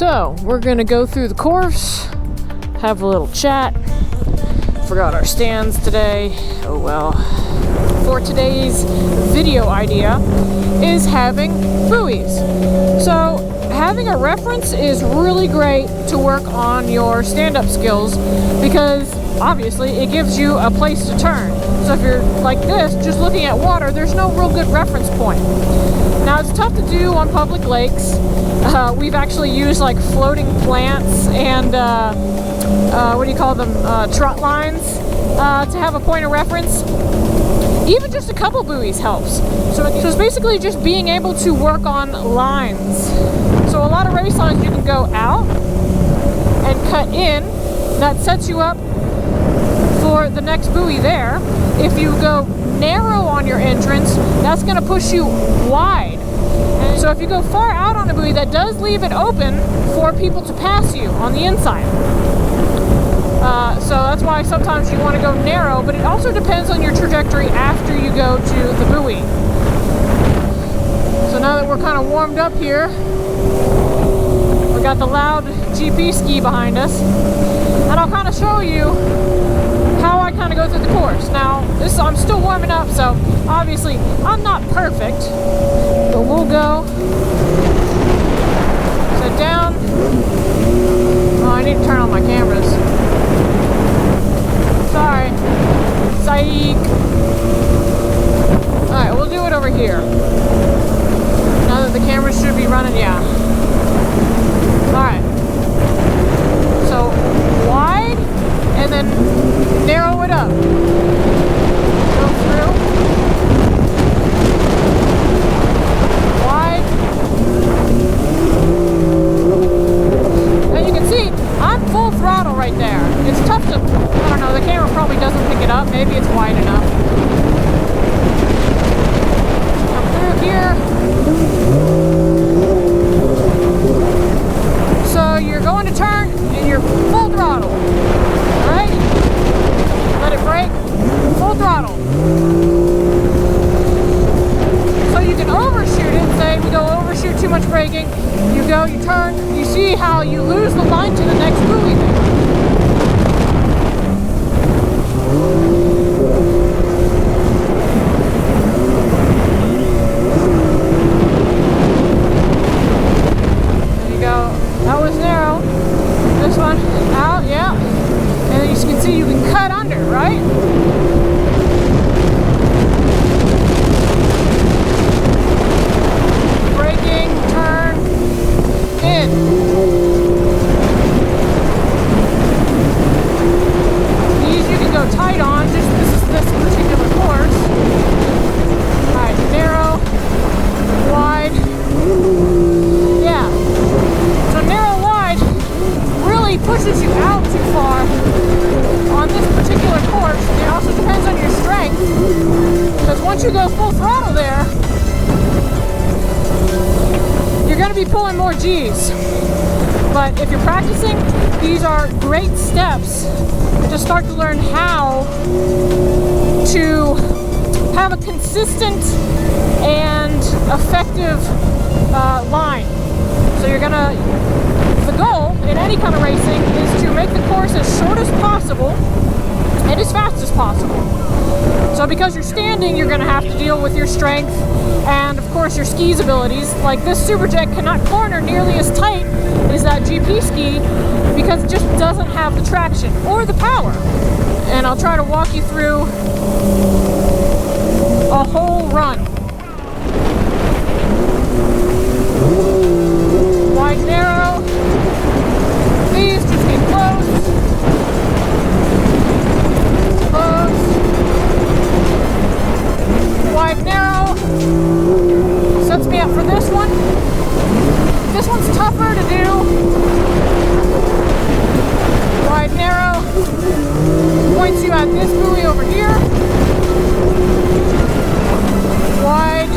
So, we're gonna go through the course, have a little chat. Forgot our stands today. Oh well. For today's video idea is having buoys. So, having a reference is really great to work on your stand-up skills because obviously it gives you a place to turn. So if you're like this, just looking at water, there's no real good reference point. Now it's tough to do on public lakes. We've actually used like floating plants and what do you call them, trot lines to have a point of reference. Even just a couple buoys helps. So it's basically just being able to work on lines. So a lot of race lines you can go out and cut in. That sets you up for the next buoy there. If you go narrow on your entrance, that's going to push you wide. And so if you go far out on a buoy, that does leave it open for people to pass you on the inside. So that's why sometimes you want to go narrow, but it also depends on your trajectory after you go to the buoy. So now that we're kind of warmed up here, we got the loud GP ski behind us, and I'll kind of show you how I kind of go through the course. Now, I'm still warming up, so obviously I'm not perfect, but we'll go. Sit down. Oh, I need to turn on my cameras. Sorry. Psych. Alright, we'll do it over here. Now that the cameras should be running, yeah. Alright. So, wide, and then narrow it up. Go through. Wide. And you can see, I'm full throttle right there. It's tough to, I don't know, the camera probably doesn't pick it up. Maybe it's wide enough. Come through here. So you're going to turn and you're full throttle. Right? Let it brake. Full throttle. So you can overshoot it. Say we go overshoot, too much braking. You go, you turn. You see how you lose the line to the next buoy there. There you go. That was narrow. This one out, yeah. And as you can see, you can cut under, right? Braking, turn, in. These you can go tight on, just this particular course. Alright, narrow, wide. Yeah. So narrow, wide really pushes you out too far on this particular course. It also depends on your strength, because once you go full throttle there, you're going to be pulling more G's. But if you're practicing, these are great steps to start to learn how to have a consistent and effective line. So you're going to, the goal in any kind of racing is to make the course as short as possible and as fast as possible. So because you're standing, you're going to have to deal with your strength and of course your ski's abilities. Like this Superjet cannot corner nearly as tight as that GP ski because it just doesn't have the traction or the power. And I'll try to walk you through a whole run. Wide, narrow. These just get close. Close. Wide, narrow. Sets me up for this one. This one's tougher to do. Wide, narrow. Points you at this buoy over here. Wide,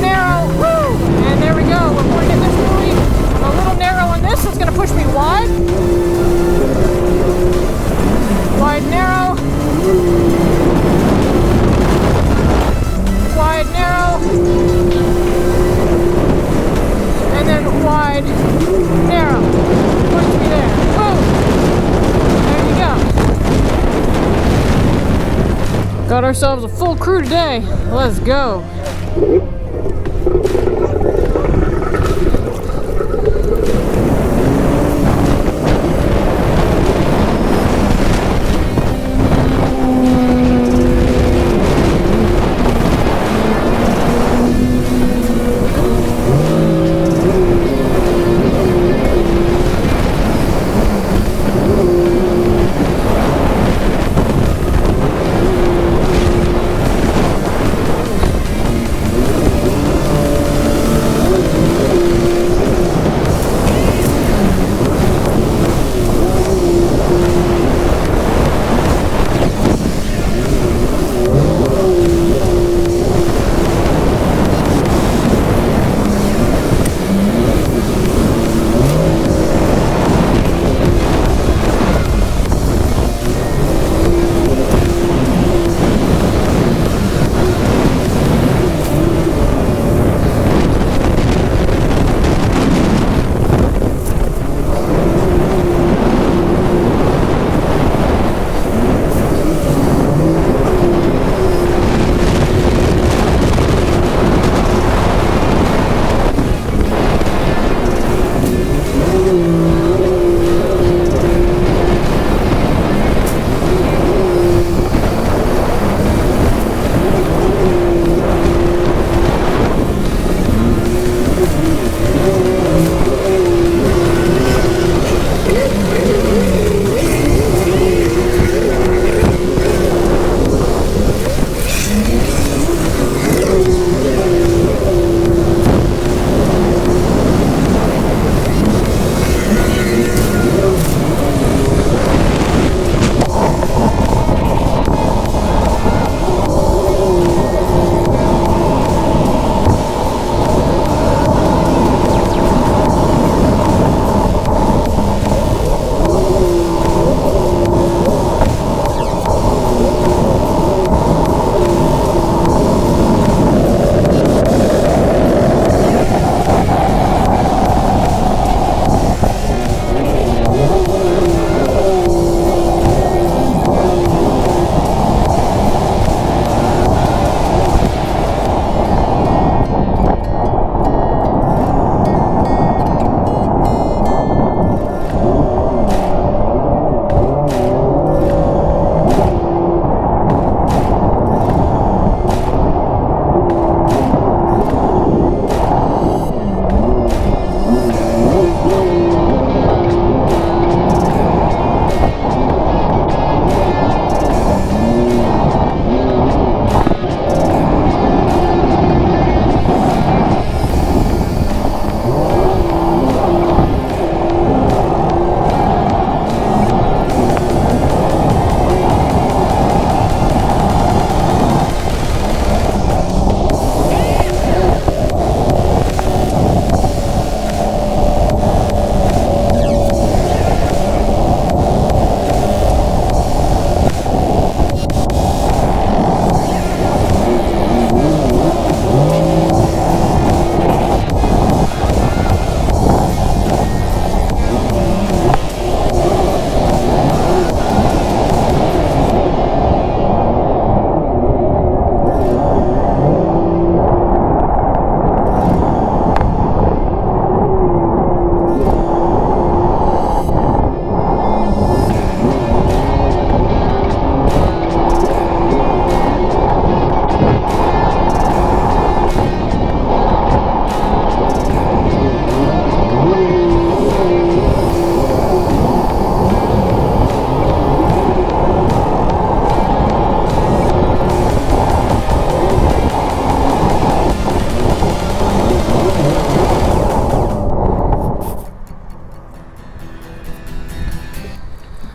narrow. Woo! And there we go. We're pointing at this buoy. I'm a little narrow on this, so it's going to push me wide. Got ourselves a full crew today. Let's go.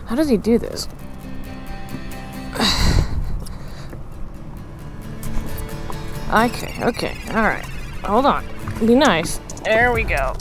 How does he do this? Okay, alright. Hold on. Be nice. There we go.